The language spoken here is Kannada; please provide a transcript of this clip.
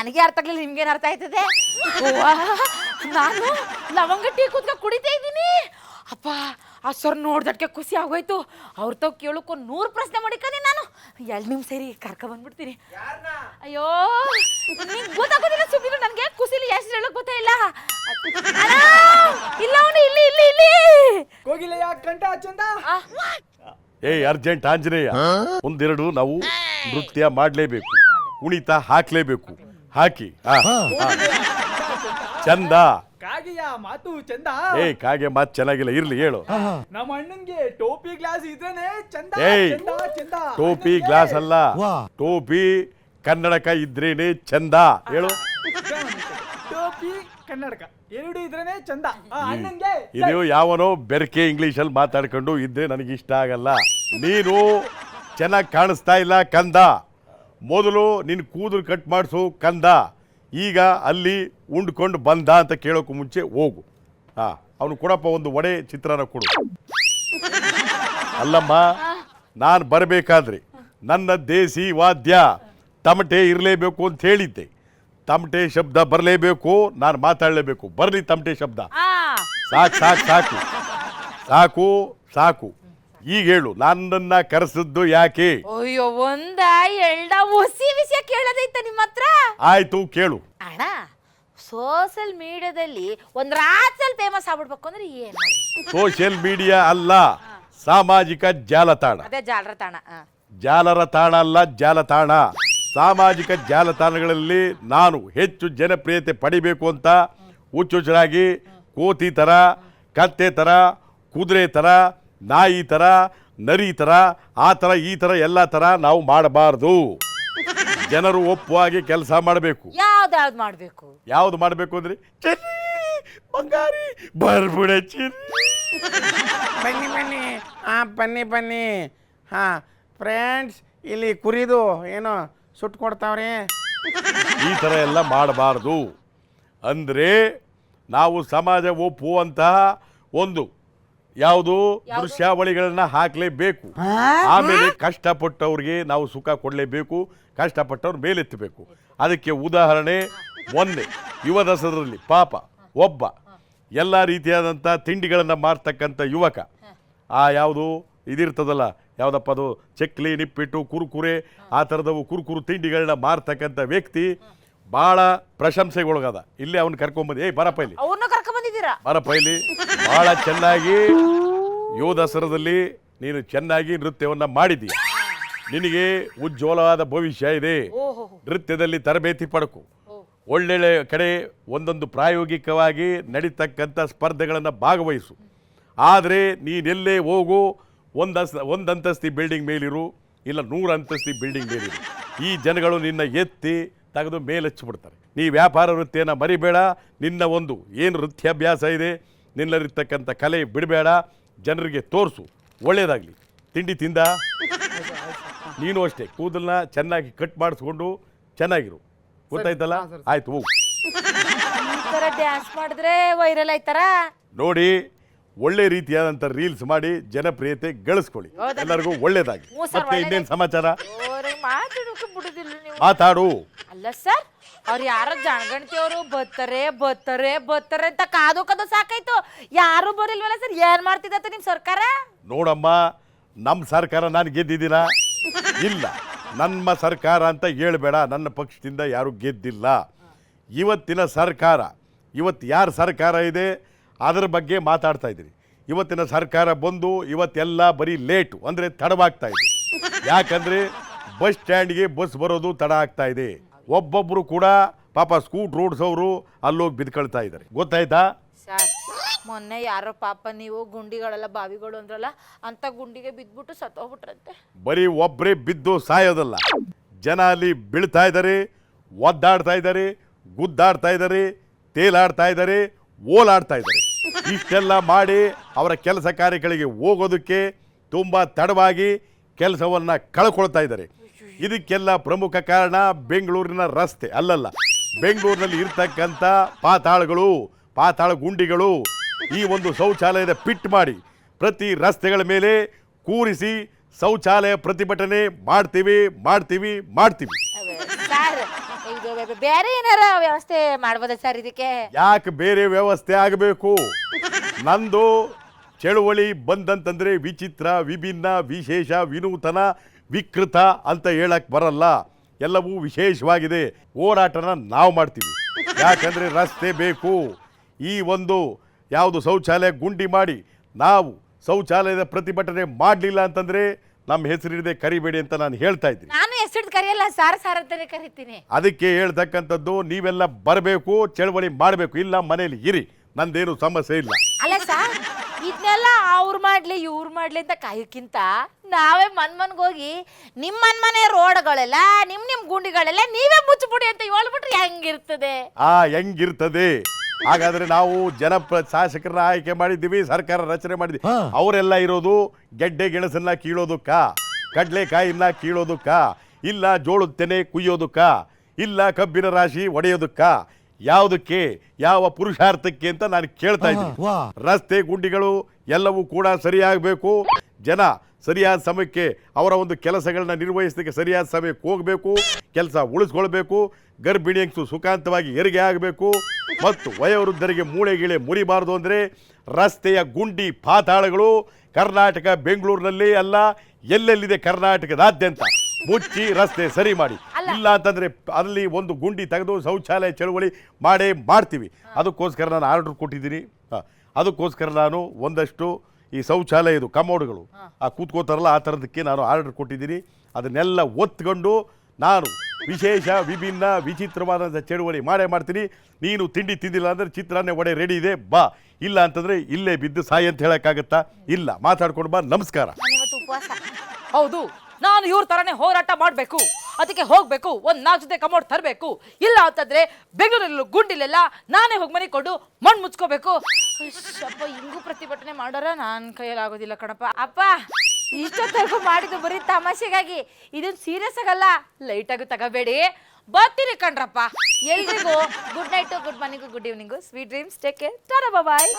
ನನಗೆ ಅರ್ಥ ಆಗ್ಲಿಲ್ಲ, ನಿಮ್ಗೇನು ಅರ್ಥ ಆಯ್ತದೆ? ನಾನು ಲವಂಗ ಟೀ ಕೂತ್ಕ ಕುಡಿತಾ ಇದ್ದೀನಿ. ಅಪ್ಪ ಆ ಸರ್ ನೋಡ್ದಟ್ಕೆ ಖುಷಿ ಆಗೋಯ್ತು. ಅವ್ರ ತಾವ್ ಕೇಳಕ್ಕೂ 100 ಪ್ರಶ್ನೆ ಮಾಡಿಕನೆ ನಾನು 2 ನಿಮಿಷ ಸೇರಿ ಕರ್ಕ ಬಂದ್ಬಿಡ್ತೀನಿ. ಅಯ್ಯೋ ನಿಂಗೆ ಗೊತ್ತಾಗೋದಿಲ್ಲ ಸುಮ್ಮನೆ, ನನಗೆ ಖುಷಿಲಿ ಎಷ್ಟು ಹೇಳಕ್ ಗೊತ್ತೇ ಇಲ್ಲ. ಇಲ್ಲ ಅವನು ಇಲ್ಲಿ ಇಲ್ಲಿ ಇಲ್ಲಿ ಹೋಗಿಲ್ಲ ಕಂಠ ಚಂದ. ಅರ್ಜೆಂಟ್ ಆಂಜನೇಯ, ಒಂದೆರಡು ನಾವು ನೃತ್ಯ ಮಾಡಲೇಬೇಕು, ಕುಣಿತ ಹಾಕ್ಲೇಬೇಕು. ಹಾಕಿ ಚಂದ. ಕಾಗೆಯ ಮಾತು ಚಂದ. ಕಾಗೆ ಮಾತು ಚೆನ್ನಾಗಿಲ್ಲ, ಇರ್ಲಿ ಹೇಳು. ನಮ್ಮ ಅಣ್ಣನ್ಗೆ ಟೋಪಿ ಗ್ಲಾಸ್ ಇದ್ರೇನೆ ಚಂದ. ಚಂದ ಚಂದ. ಟೋಪಿ ಗ್ಲಾಸ್ ಅಲ್ಲ, ಟೋಪಿ ಕನ್ನಡಕ ಇದ್ರೇನೆ ಚಂದ. ಹೇಳು. ಟೋಪಿ ಕನ್ನಡಕ 2 ಇದ್ರೇನೆ ಚಂದ. ಅಣ್ಣನ್ಗೆ ಇದು ಯಾವನೋ ಬೆರ್ಕೆ ಇಂಗ್ಲಿಷ್ ಅಲ್ಲಿ ಮಾತಾಡ್ಕೊಂಡು ಇದ್ರೆ ನನಗೆ ಇಷ್ಟ ಆಗಲ್ಲ. ನೀನು ಚೆನ್ನಾಗಿ ಕಾಣಿಸ್ತಾ ಇಲ್ಲ ಕಂದ. ಮೊದಲು ನಿನ್ನ ಕೂದಲು ಕಟ್ ಮಾಡಿಸು ಕಂದ. ಈಗ ಅಲ್ಲಿ ಉಂಡ್ಕೊಂಡು ಬಂದ ಅಂತ ಕೇಳೋಕ್ಕೂ ಮುಂಚೆ ಹೋಗು. ಅವನು ಕೊಡಪ್ಪ ಒಂದು ವಡೆ ಚಿತ್ರಾನ್ನ ಕೊಡು. ಅಲ್ಲಮ್ಮ, ನಾನು ಬರಬೇಕಾದ್ರೆ ನನ್ನ ದೇಸಿ ವಾದ್ಯ ತಮಟೆ ಇರಲೇಬೇಕು ಅಂತ ಹೇಳಿದ್ದೆ. ತಮಟೆ ಶಬ್ದ ಬರಲೇಬೇಕು, ನಾನು ಮಾತಾಡಲೇಬೇಕು. ಬರಲಿ ತಮಟೆ ಶಬ್ದ. ಸಾಕು ಸಾಕು ಸಾಕು ಸಾಕು ಸಾಕು. ಈಗ ಹೇಳು, ನನ್ನನ್ನ ಕರೆಸಿದ್ದು ಯಾಕೆ? ಅಯ್ಯೋ ಒಂದ ಎಲ್ಡ ಹೊಸಿ ವಿಷಯ ಕೇಳೋದೈತ ನಿಮ್ಮ ಹತ್ರ. ಆಯ್ತು ಕೇಳು. ಅಣ್ಣ, ಸೋಷಿಯಲ್ ಮೀಡಿಯಾದಲ್ಲಿ ಒಂದು ರಾತ್ರಲ್ಲಿ ಫೇಮಸ್ ಆಗ್ಬಿಡ್ಬೇಕು ಅಂದ್ರೆ ಏನ್ ಮಾಡ್ಬೇಕು? ಸೋಷಿಯಲ್ ಮೀಡಿಯಾ ಅಲ್ಲ, ಸಾಮಾಜಿಕ ಜಾಲತಾಣ. ಅದೇ ಜಾಲರ ತಾಣ. ಜಾಲರ ತಾಣ ಅಲ್ಲ, ಜಾಲತಾಣ. ಸಾಮಾಜಿಕ ಜಾಲತಾಣಗಳಲ್ಲಿ ನಾನು ಹೆಚ್ಚು ಜನಪ್ರಿಯತೆ ಪಡಿಬೇಕು ಅಂತ ಹುಚ್ಚುಚ್ಚರಾಗಿ ಕೋತಿ ಥರ, ಕತ್ತೆ ಥರ, ಕುದುರೆ ಥರ, ನಾಯಿ ಥರ, ನರಿ ಥರ, ಆ ಥರ ಈ ಥರ ಎಲ್ಲ ಥರ ನಾವು ಮಾಡಬಾರ್ದು. ಜನರು ಒಪ್ಪುವಾಗಿ ಕೆಲಸ ಮಾಡಬೇಕು. ಯಾವ್ದಾವ್ದು ಮಾಡ್ಬೇಕು? ಯಾವ್ದು ಮಾಡಬೇಕು ಅಂದ್ರೆ ಚೆನ್ನಿ ಬಂಗಾರಿ ಬರ್ಬಿಡೆ ಚಿನ್ನಿ. ಬನ್ನಿ ಬನ್ನಿ ಬನ್ನಿ ಬನ್ನಿ. ಫ್ರೆಂಡ್ಸ್, ಇಲ್ಲಿ ಕುರಿದು ಏನೋ ಸುಟ್ಟು ಕೊಡ್ತಾವ್ರಿ. ಈ ಥರ ಎಲ್ಲ ಮಾಡಬಾರ್ದು. ಅಂದರೆ ನಾವು ಸಮಾಜ ಒಪ್ಪುವಂತಹ ಒಂದು ಯಾವುದು ದೃಶ್ಯಾವಳಿಗಳನ್ನ ಹಾಕಲೇಬೇಕು. ಆಮೇಲೆ ಕಷ್ಟಪಟ್ಟವ್ರಿಗೆ ನಾವು ಸುಖ ಕೊಡಲೇಬೇಕು, ಕಷ್ಟಪಟ್ಟವ್ರ ಮೇಲೆತ್ತಬೇಕು. ಅದಕ್ಕೆ ಉದಾಹರಣೆ ಮೊನ್ನೆ ಯುವ ದಸರಲ್ಲಿ ಪಾಪ ಒಬ್ಬ ಎಲ್ಲ ರೀತಿಯಾದಂಥ ತಿಂಡಿಗಳನ್ನು ಮಾರ್ತಕ್ಕಂಥ ಯುವಕ, ಯಾವುದು ಇದಿರ್ತದಲ್ಲ, ಯಾವುದಪ್ಪ ಅದು, ಚಕ್ಲಿ, ನಿಪ್ಪಿಟ್ಟು, ಕುರುಕುರೆ, ಆ ಥರದವು ಕುರುಕುರು ತಿಂಡಿಗಳನ್ನ ಮಾರ್ತಕ್ಕಂಥ ವ್ಯಕ್ತಿ ಭಾಳ ಪ್ರಶಂಸೆಗೊಳಗದ. ಇಲ್ಲಿ ಅವ್ನು ಕರ್ಕೊಂಬಂದು, ಬರಪ್ಪ ಇಲ್ಲಿ, ಅವ್ರನ್ನ ಕರ್ಕೊಂಡ್ ಬಂದಿದ್ದೀರಾ? ಬರಪ್ಪ ಇಲ್ಲಿ. ಭಾಳ ಚೆನ್ನಾಗಿ ಯುವ ದಸರಾದಲ್ಲಿ ನೀನು ಚೆನ್ನಾಗಿ ನೃತ್ಯವನ್ನು ಮಾಡಿದ್ದೀಯ. ನಿನಗೆ ಉಜ್ವಲವಾದ ಭವಿಷ್ಯ ಇದೆ. ನೃತ್ಯದಲ್ಲಿ ತರಬೇತಿ ಪಡ್ಕು. ಒಳ್ಳೊಳ್ಳೆ ಕಡೆ ಒಂದೊಂದು ಪ್ರಾಯೋಗಿಕವಾಗಿ ನಡೀತಕ್ಕಂಥ ಸ್ಪರ್ಧೆಗಳನ್ನು ಭಾಗವಹಿಸು. ಆದರೆ ನೀನೆಲ್ಲೇ ಹೋಗು, ಒಂದಂತಸ್ತಿ ಬಿಲ್ಡಿಂಗ್ ಮೇಲಿರು, ಇಲ್ಲ 100 ಅಂತಸ್ತಿ ಬಿಲ್ಡಿಂಗ್ ಮೇಲಿರು. ಈ ಜನಗಳು ನಿನ್ನ ಎತ್ತಿ ತೆಗೆದು ಮೇಲೆಚ್ಚಿಬಿಡ್ತಾರೆ. ನೀ ವ್ಯಾಪಾರ ವೃತ್ತಿಯನ್ನು ಮರಿಬೇಡ. ನಿನ್ನ ಒಂದು ಏನು ನೃತ್ಯಾಭ್ಯಾಸ ಇದೆ, ನಿನ್ನಲ್ಲಿರ್ತಕ್ಕಂಥ ಕಲೆ ಬಿಡಬೇಡ, ಜನರಿಗೆ ತೋರಿಸು. ಒಳ್ಳೆಯದಾಗಲಿ. ತಿಂಡಿ ತಿಂದ? ನೀನು ಅಷ್ಟೇ ಕೂದಲನ್ನ ಚೆನ್ನಾಗಿ ಕಟ್ ಮಾಡಿಸ್ಕೊಂಡು ಚೆನ್ನಾಗಿರು. ಗೊತ್ತಾಯ್ತಲ್ಲ? ಆಯ್ತು, ಹೋಗು. ಈ ತರ ಡ್ಯಾನ್ಸ್ ಮಾಡಿದ್ರೆ ವೈರಲ್ ಆಯ್ತಾರ ನೋಡಿ. ಒಳ್ಳೆ ರೀತಿಯಾದಂಥ ರೀಲ್ಸ್ ಮಾಡಿ ಜನಪ್ರಿಯತೆ ಗಳಿಸ್ಕೊಳ್ಳಿ. ಎಲ್ಲರಿಗೂ ಒಳ್ಳೇದಾಗಿ. ಮತ್ತೆ ಇನ್ನೇನು ಸಮಾಚಾರ? ಮಾತಾಡೋಕೆ ಬಿಡುದಿಲ್ಲ ನೀವು. ಮಾತಾಡು. ಅಲ್ಲ ಸರ್, ಅವ್ರು ಯಾರೋ ಜನಗಣತಿಯವರು ಬರ್ತಾರೆ ಬರ್ತಾರೆ ಬರ್ತಾರೆ ಅಂತ ಕಾದು ಸಾಕಾಯ್ತು. ಯಾರು ಬರಿಲ್ವಲ್ಲ ಸರ್, ಏನ್ ಮಾಡ್ತಿದ್ದ ನಿಮ್ ಸರ್ಕಾರ? ನೋಡಮ್ಮ, ನಮ್ಮ ಸರ್ಕಾರ ನಾನು ಗೆದ್ದಿದ್ದೀನ? ಇಲ್ಲ. ನಮ್ಮ ಸರ್ಕಾರ ಅಂತ ಹೇಳ್ಬೇಡ. ನನ್ನ ಪಕ್ಷದಿಂದ ಯಾರು ಗೆದ್ದಿಲ್ಲ. ಇವತ್ತಿನ ಸರ್ಕಾರ, ಇವತ್ತು ಯಾರ ಸರ್ಕಾರ ಇದೆ ಅದರ ಬಗ್ಗೆ ಮಾತಾಡ್ತಾ ಇದ್ದೀನಿ. ಇವತ್ತಿನ ಸರ್ಕಾರ ಬಂದು ಇವತ್ತೆಲ್ಲ ಬರೀ ಲೇಟು, ಅಂದರೆ ತಡವಾಗ್ತಾ ಇದೆ. ಯಾಕಂದರೆ ಬಸ್ ಸ್ಟ್ಯಾಂಡ್ಗೆ ಬಸ್ ಬರೋದು ತಡ ಆಗ್ತಾ ಇದೆ. ಒಬ್ಬೊಬ್ಬರು ಕೂಡ ಪಾಪ ಸ್ಕೂಟ್ ಓಡಿಸೋರು ಅಲ್ಲೋಗಿ ಬಿದ್ಕೊಳ್ತಾ ಇದ್ದಾರೆ. ಗೊತ್ತಾಯ್ತಾ? ಸರ್, ಮೊನ್ನೆ ಯಾರೋ ಪಾಪ ನೀವು ಗುಂಡಿಗಳೆಲ್ಲ ಬಾವಿಗಳು ಅಂದ್ರಲ್ಲ, ಅಂತ ಗುಂಡಿಗೆ ಬಿದ್ಬಿಟ್ಟು ಸತ್ತೋಗ್ಬಿಟ್ರಂತೆ. ಬರೀ ಒಬ್ಬರೇ ಬಿದ್ದು ಸಾಯೋದಲ್ಲ, ಜನ ಅಲ್ಲಿ ಬೀಳ್ತಾ ಇದ್ದಾರೆ, ಒದ್ದಾಡ್ತಾ ಇದ್ದಾರೆ, ಗುದ್ದಾಡ್ತಾ ಇದ್ದಾರೆ, ತೇಲಾಡ್ತಾ ಇದ್ದಾರೆ, ಓಲಾಡ್ತಾ ಇದ್ದಾರೆ. ಇಷ್ಟೆಲ್ಲ ಮಾಡಿ ಅವರ ಕೆಲಸ ಕಾರ್ಯಗಳಿಗೆ ಹೋಗೋದಕ್ಕೆ ತುಂಬ ತಡವಾಗಿ ಕೆಲಸವನ್ನು ಕಳ್ಕೊಳ್ತಾ ಇದ್ದಾರೆ. ಇದಕ್ಕೆಲ್ಲ ಪ್ರಮುಖ ಕಾರಣ ಬೆಂಗಳೂರಿನ ರಸ್ತೆ ಅಲ್ಲಲ್ಲ, ಬೆಂಗಳೂರಿನಲ್ಲಿ ಇರ್ತಕ್ಕಂಥ ಪಾತಾಳ ಗುಂಡಿಗಳು. ಈ ಒಂದು ಶೌಚಾಲಯದ ಪಿಟ್ ಮಾಡಿ ಪ್ರತಿ ರಸ್ತೆಗಳ ಮೇಲೆ ಕೂರಿಸಿ ಶೌಚಾಲಯ ಪ್ರತಿಭಟನೆ ಮಾಡ್ತೀವಿ. ಸರ್, ಇದು ಹೌದು ಬೇರೆ ಏನಾರ ವ್ಯವಸ್ಥೆ ಮಾಡ್ಬೋದ ಸರ್ ಇದಕ್ಕೆ? ಯಾಕೆ ಬೇರೆ ವ್ಯವಸ್ಥೆ ಆಗಬೇಕು? ನಂದು ಚಳುವಳಿ ಬಂದಂತಂದ್ರೆ ವಿಚಿತ್ರ, ವಿಭಿನ್ನ, ವಿಶೇಷ, ವಿನೂತನ, ವಿಕೃತ ಅಂತ ಹೇಳಕ್ ಬರಲ್ಲ. ಎಲ್ಲವೂ ವಿಶೇಷವಾಗಿದೆ. ಹೋರಾಟನ ನಾವು ಮಾಡ್ತೀವಿ. ಯಾಕಂದ್ರೆ ರಸ್ತೆ ಬೇಕು. ಈ ಒಂದು ಯಾವುದು ಶೌಚಾಲಯ ಗುಂಡಿ ಮಾಡಿ ನಾವು ಶೌಚಾಲಯದ ಪ್ರತಿಭಟನೆ ಮಾಡಲಿಲ್ಲ ಅಂತಂದ್ರೆ ನಮ್ಮ ಹೆಸರಿಡದೆ ಕರಿಬೇಡಿ ಅಂತ ನಾನು ಹೇಳ್ತಾ ಇದ್ದೀನಿ. ನಾನು ಹೆಸರು ಕರೆಯಲ್ಲ, ಸಾರ್ ಅಂತಾನೆ ಕರಿತೀನಿ. ಅದಕ್ಕೆ ಹೇಳ್ತಕ್ಕಂಥದ್ದು ನೀವೆಲ್ಲ ಬರಬೇಕು, ಚಳವಳಿ ಮಾಡಬೇಕು. ಇಲ್ಲ ಮನೇಲಿ ಇರಿ, ನಂದೇನು ಸಮಸ್ಯೆ ಇಲ್ಲ. ಅಲ್ಲ ಸರ್, ಇದನ್ನೆಲ್ಲ ಅವ್ರು ಮಾಡ್ಲಿ ಇವ್ರು ಮಾಡ್ಲಿ ಅಂತ ಕಾಯೋಕ್ಕಿಂತ ನಾವೇ ಮನ್ಮನ್ಗೆ ಹೋಗಿ ನಿಮ್ಮ ಮನೆ ರೋಡ್ಗಳೆಲ್ಲ ನಿಮ್ ಗುಂಡಿಗಳೆಲ್ಲ ನೀವೇ ಮುಚ್ಚಿಬಿಡಿ ಅಂತ ಹೇಳ್ಬಿಟ್ರೆ ಹೆಂಗಿರ್ತದೆ? ಹೆಂಗಿರ್ತದೆ? ಹಾಗಾದ್ರೆ ನಾವು ಶಾಸಕರನ್ನ ಆಯ್ಕೆ ಮಾಡಿದ್ದೀವಿ, ಸರ್ಕಾರ ರಚನೆ ಮಾಡಿದ್ವಿ. ಅವರೆಲ್ಲ ಇರೋದು ಗೆಡ್ಡೆ ಗೆಣಸನ್ನ ಕೀಳೋದಕ್ಕ, ಕಡ್ಲೆಕಾಯಿನ ಕೀಳೋದಕ್ಕ, ಇಲ್ಲ ಜೋಳದ ತೆನೆ ಕುಯ್ಯೋದಕ್ಕ, ಇಲ್ಲ ಕಬ್ಬಿನ ರಾಶಿ ಒಡೆಯೋದಕ್ಕ, ಯಾವುದಕ್ಕೆ, ಯಾವ ಪುರುಷಾರ್ಥಕ್ಕೆ ಅಂತ ನಾನು ಕೇಳ್ತಾ ಇದ್ದೀನಿ. ರಸ್ತೆ ಗುಂಡಿಗಳು ಎಲ್ಲವೂ ಕೂಡ ಸರಿಯಾಗಬೇಕು. ಜನ ಸರಿಯಾದ ಸಮಯಕ್ಕೆ ಅವರ ಒಂದು ಕೆಲಸಗಳನ್ನ ನಿರ್ವಹಿಸಲಿಕ್ಕೆ ಸರಿಯಾದ ಸಮಯಕ್ಕೆ ಹೋಗಬೇಕು, ಕೆಲಸ ಉಳಿಸ್ಕೊಳ್ಬೇಕು. ಗರ್ಭಿಣಿ ಹೆಂಗಸು ಸುಖಾಂತವಾಗಿ ಹೆರಿಗೆ ಆಗಬೇಕು ಮತ್ತು ವಯೋವೃದ್ಧರಿಗೆ ಮೂಳೆ ಗೀಳೆ ಮುರಿಬಾರ್ದು. ಅಂದರೆ ರಸ್ತೆಯ ಗುಂಡಿ ಪಾತಾಳಗಳು ಕರ್ನಾಟಕ, ಬೆಂಗಳೂರಿನಲ್ಲಿ ಅಲ್ಲ, ಎಲ್ಲೆಲ್ಲಿದೆ ಕರ್ನಾಟಕದಾದ್ಯಂತ ಮುಚ್ಚಿ ರಸ್ತೆ ಸರಿ ಮಾಡಿ. ಇಲ್ಲ ಅಂತಂದ್ರೆ ಅಲ್ಲಿ ಒಂದು ಗುಂಡಿ ತೆಗೆದು ಶೌಚಾಲಯ ಚಳುವಳಿ ಮಾಡೇ ಮಾಡ್ತೀವಿ. ಅದಕ್ಕೋಸ್ಕರ ನಾನು ಆರ್ಡರ್ ಕೊಟ್ಟಿದ್ದೀನಿ. ಅದಕ್ಕೋಸ್ಕರ ನಾನು ಒಂದಷ್ಟು ಈ ಶೌಚಾಲಯದು ಕಮೋಡ್ಗಳು ಕೂತ್ಕೋತಾರಲ್ಲ ಆ ಥರದಕ್ಕೆ ನಾನು ಆರ್ಡರ್ ಕೊಟ್ಟಿದ್ದೀನಿ. ಅದನ್ನೆಲ್ಲ ಒತ್ಕೊಂಡು ನಾನು ವಿಶೇಷ, ವಿಭಿನ್ನ, ವಿಚಿತ್ರವಾದಂಥ ಚಳುವಳಿ ಮಾಡೇ ಮಾಡ್ತೀನಿ. ನೀನು ತಿಂಡಿ ತಿಂದಿಲ್ಲ ಅಂದರೆ ಚಿತ್ರಾನ್ನ ವಡೆ ರೆಡಿ ಇದೆ, ಬಾ. ಇಲ್ಲ ಅಂತಂದರೆ ಇಲ್ಲೇ ಬಿದ್ದು ಸಾಯಿ ಅಂತ ಹೇಳೋಕ್ಕಾಗತ್ತಾ? ಇಲ್ಲ, ಮಾತಾಡ್ಕೊಂಡು ಬಾ. ನಮಸ್ಕಾರ. ಹೌದು, ನಾನು ಇವ್ರ ತರನೇ ಹೋರಾಟ ಮಾಡಬೇಕು. ಅದಕ್ಕೆ ಹೋಗ್ಬೇಕು, ಒಂದ್ 4 ಜೊತೆ ಕಮೋಡ್ ತರಬೇಕು. ಇಲ್ಲ ಅಂತಂದ್ರೆ ಬೆಂಗಳೂರಲ್ಲೂ ಗುಂಡಿಲೆಲ್ಲ ನಾನೇ ಹೋಗಿ ಮನೆ ಕೊಡು ಮಣ್ಣು ಮುಚ್ಕೋಬೇಕು. ಅಪ್ಪ, ಹಿಂಗೂ ಪ್ರತಿಭಟನೆ ಮಾಡೋರ ನನ್ನ ಕೈಯಲ್ಲಿ ಆಗೋದಿಲ್ಲ ಕಣಪ್ಪ. ಅಪ್ಪ, ಇಷ್ಟೊತ್ತರೆಗೂ ಮಾಡಿದ್ದು ಬರೀ ತಮಾಷೆಗಾಗಿ, ಇದನ್ನ ಸೀರಿಯಸ್ ಆಗಲ್ಲ, ಲೈಟ್ ಆಗಿ ತಗೋಬೇಡಿ. ಬರ್ತೀನಿ ಕಣ್ರಪ್ಪ. ಎಲ್ರಿಗೂ good night, good morning, good evening, sweet dreams, take care, ta-ta, ಬಾಯ್.